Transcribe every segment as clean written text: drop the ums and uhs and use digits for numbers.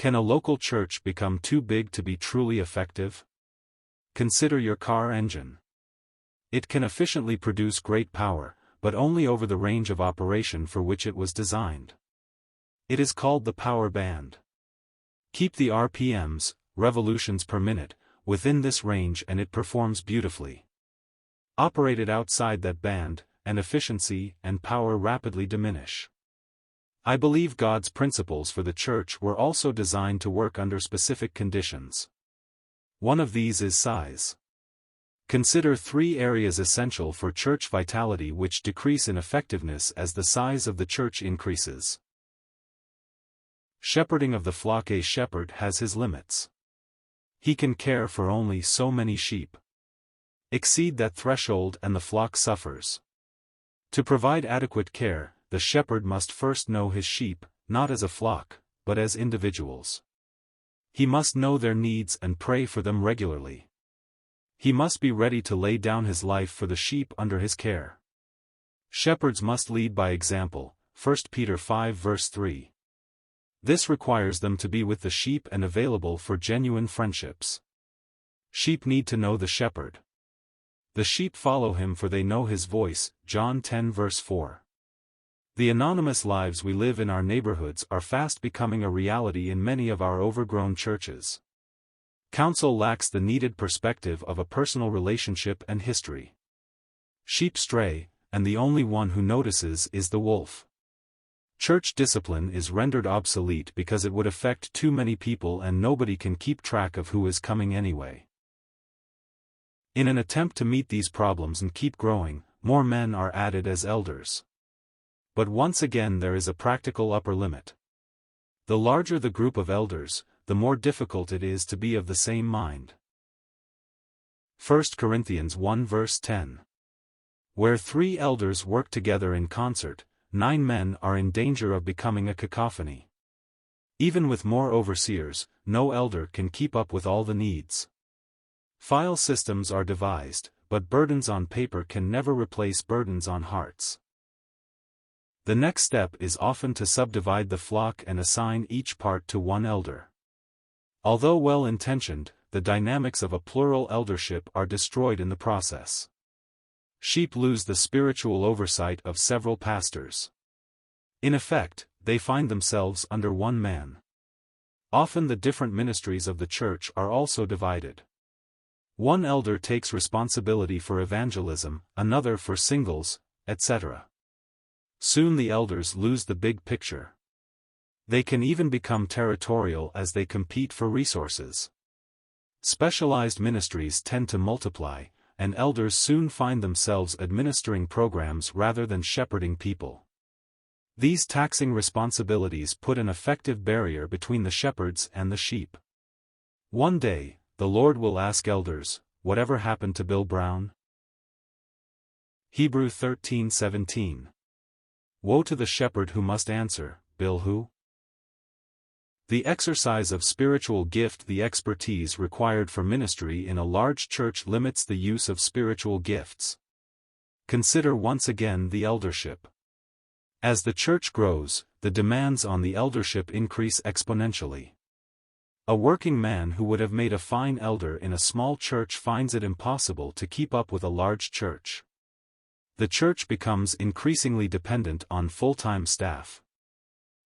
Can a local church become too big to be truly effective? Consider your car engine. It can efficiently produce great power, but only over the range of operation for which it was designed. It is called the power band. Keep the RPMs, revolutions per minute, within this range and it performs beautifully. Operate it outside that band, and efficiency and power rapidly diminish. I believe God's principles for the church were also designed to work under specific conditions. One of these is size. Consider 3 areas essential for church vitality which decrease in effectiveness as the size of the church increases. Shepherding of the flock. A shepherd has his limits. He can care for only so many sheep. Exceed that threshold and the flock suffers. To provide adequate care, the shepherd must first know his sheep, not as a flock, but as individuals. He must know their needs and pray for them regularly. He must be ready to lay down his life for the sheep under his care. Shepherds must lead by example, 1 Peter 5 verse 3. This requires them to be with the sheep and available for genuine friendships. Sheep need to know the shepherd. The sheep follow him for they know his voice, John 10 verse 4. The anonymous lives we live in our neighborhoods are fast becoming a reality in many of our overgrown churches. Counsel lacks the needed perspective of a personal relationship and history. Sheep stray, and the only one who notices is the wolf. Church discipline is rendered obsolete because it would affect too many people and nobody can keep track of who is coming anyway. In an attempt to meet these problems and keep growing, more men are added as elders. But once again there is a practical upper limit. The larger the group of elders, the more difficult it is to be of the same mind. 1 Corinthians 1 verse 10. Where 3 elders work together in concert, 9 men are in danger of becoming a cacophony. Even with more overseers, no elder can keep up with all the needs. File systems are devised, but burdens on paper can never replace burdens on hearts. The next step is often to subdivide the flock and assign each part to one elder. Although well-intentioned, the dynamics of a plural eldership are destroyed in the process. Sheep lose the spiritual oversight of several pastors. In effect, they find themselves under one man. Often the different ministries of the church are also divided. One elder takes responsibility for evangelism, another for singles, etc. Soon the elders lose the big picture. They can even become territorial as they compete for resources. Specialized ministries tend to multiply, and elders soon find themselves administering programs rather than shepherding people. These taxing responsibilities put an effective barrier between the shepherds and the sheep. One day, the Lord will ask elders, "Whatever happened to Bill Brown?" Hebrew 13:17. Woe to the shepherd who must answer, "Bill who?" The exercise of spiritual gift. The expertise required for ministry in a large church limits the use of spiritual gifts. Consider once again the eldership. As the church grows, the demands on the eldership increase exponentially. A working man who would have made a fine elder in a small church finds it impossible to keep up with a large church. The church becomes increasingly dependent on full-time staff.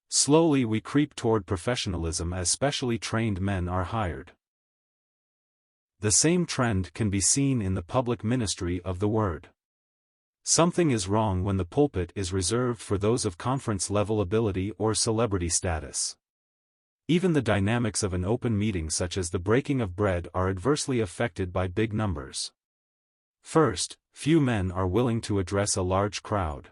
Slowly we creep toward professionalism as specially trained men are hired. The same trend can be seen in the public ministry of the Word. Something is wrong when the pulpit is reserved for those of conference-level ability or celebrity status. Even the dynamics of an open meeting such as the breaking of bread are adversely affected by big numbers. First, few men are willing to address a large crowd.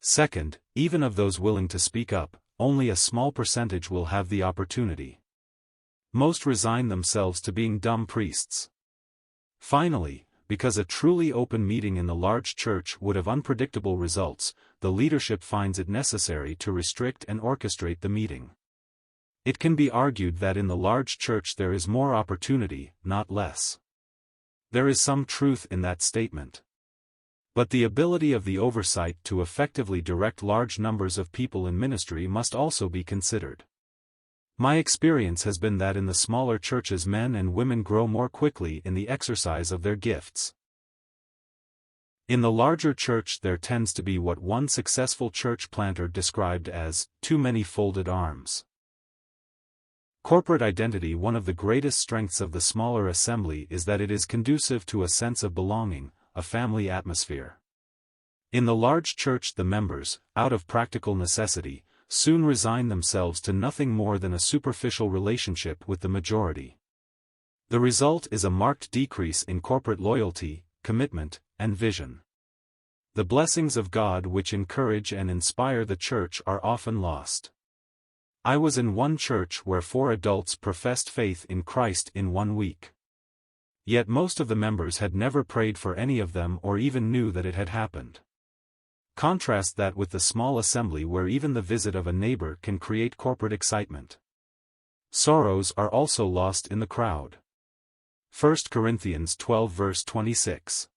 Second, even of those willing to speak up, only a small percentage will have the opportunity. Most resign themselves to being dumb priests. Finally, because a truly open meeting in the large church would have unpredictable results, the leadership finds it necessary to restrict and orchestrate the meeting. It can be argued that in the large church there is more opportunity, not less. There is some truth in that statement. But the ability of the oversight to effectively direct large numbers of people in ministry must also be considered. My experience has been that in the smaller churches men and women grow more quickly in the exercise of their gifts. In the larger church there tends to be what one successful church planter described as, too many folded arms. Corporate identity. One of the greatest strengths of the smaller assembly is that it is conducive to a sense of belonging, a family atmosphere. In the large church the members, out of practical necessity, soon resign themselves to nothing more than a superficial relationship with the majority. The result is a marked decrease in corporate loyalty, commitment, and vision. The blessings of God which encourage and inspire the church are often lost. I was in one church where 4 adults professed faith in Christ in 1 week. Yet most of the members had never prayed for any of them or even knew that it had happened. Contrast that with the small assembly where even the visit of a neighbor can create corporate excitement. Sorrows are also lost in the crowd. 1 Corinthians 12 verse 26.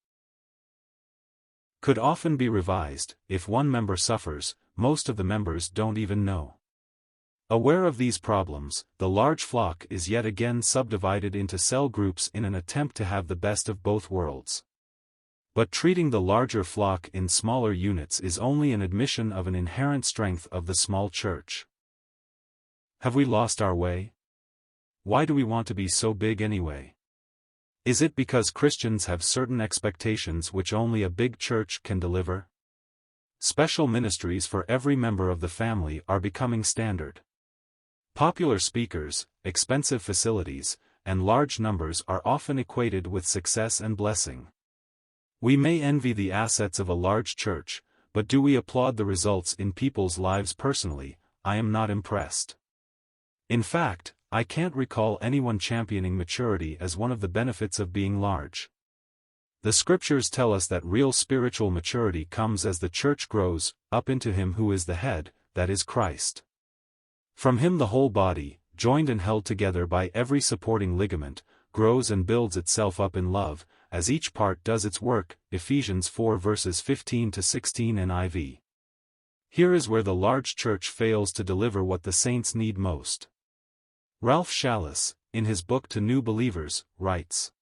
Could often be revised. If one member suffers, most of the members don't even know. Aware of these problems, the large flock is yet again subdivided into cell groups in an attempt to have the best of both worlds. But treating the larger flock in smaller units is only an admission of an inherent strength of the small church. Have we lost our way? Why do we want to be so big anyway? Is it because Christians have certain expectations which only a big church can deliver? Special ministries for every member of the family are becoming standard. Popular speakers, expensive facilities, and large numbers are often equated with success and blessing. We may envy the assets of a large church, but do we applaud the results in people's lives personally? I am not impressed. In fact, I can't recall anyone championing maturity as one of the benefits of being large. The scriptures tell us that real spiritual maturity comes as the church grows, up into Him who is the head, that is Christ. From Him the whole body, joined and held together by every supporting ligament, grows and builds itself up in love, as each part does its work. Ephesians 4 verses 15 to 16 NIV. Here is where the large church fails to deliver what the saints need most. Ralph Shallis, in his book To New Believers, writes,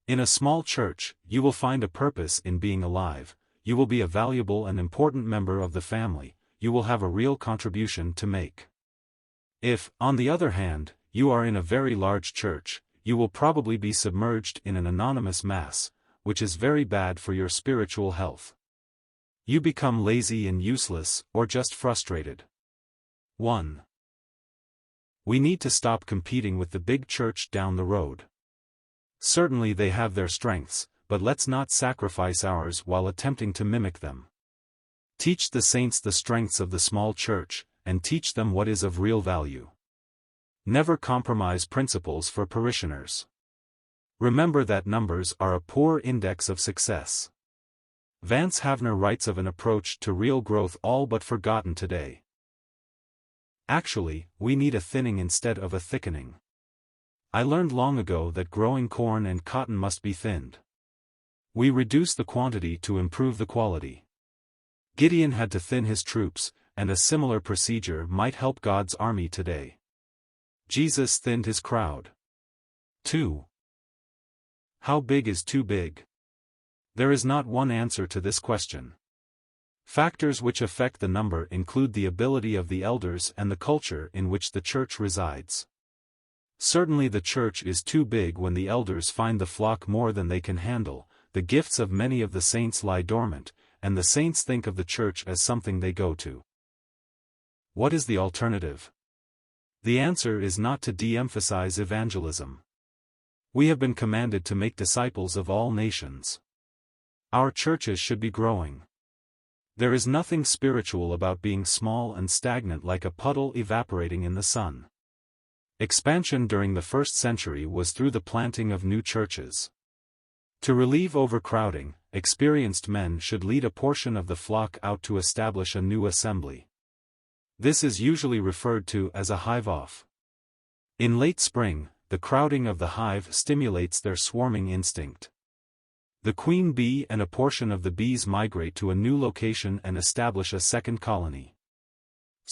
"In a small church, you will find a purpose in being alive, you will be a valuable and important member of the family, you will have a real contribution to make. If, on the other hand, you are in a very large church, you will probably be submerged in an anonymous mass, which is very bad for your spiritual health. You become lazy and useless, or just frustrated." 1. We need to stop competing with the big church down the road. Certainly they have their strengths, but let's not sacrifice ours while attempting to mimic them. Teach the saints the strengths of the small church, and teach them what is of real value. Never compromise principles for parishioners. Remember that numbers are a poor index of success. Vance Havner writes of an approach to real growth all but forgotten today. Actually, we need a thinning instead of a thickening. I learned long ago that growing corn and cotton must be thinned. We reduce the quantity to improve the quality. Gideon had to thin his troops, and a similar procedure might help God's army today. Jesus thinned his crowd. 2. How big is too big? There is not one answer to this question. Factors which affect the number include the ability of the elders and the culture in which the church resides. Certainly the church is too big when the elders find the flock more than they can handle, the gifts of many of the saints lie dormant, and the saints think of the church as something they go to. What is the alternative? The answer is not to de-emphasize evangelism. We have been commanded to make disciples of all nations. Our churches should be growing. There is nothing spiritual about being small and stagnant like a puddle evaporating in the sun. Expansion during the 1st century was through the planting of new churches. To relieve overcrowding, experienced men should lead a portion of the flock out to establish a new assembly. This is usually referred to as a hive-off. In late spring, the crowding of the hive stimulates their swarming instinct. The queen bee and a portion of the bees migrate to a new location and establish a second colony.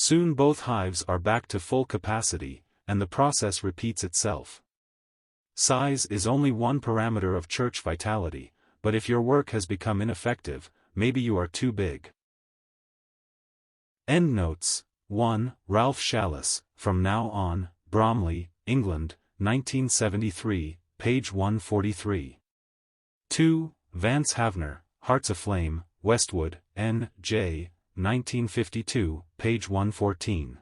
Soon both hives are back to full capacity, and the process repeats itself. Size is only one parameter of church vitality, but if your work has become ineffective, maybe you are too big. Endnotes. 1. Ralph Shallis, From Now On, Bromley, England, 1973, page 143. 2. Vance Havner, Hearts Aflame, Westwood, N. J., 1952, page 114.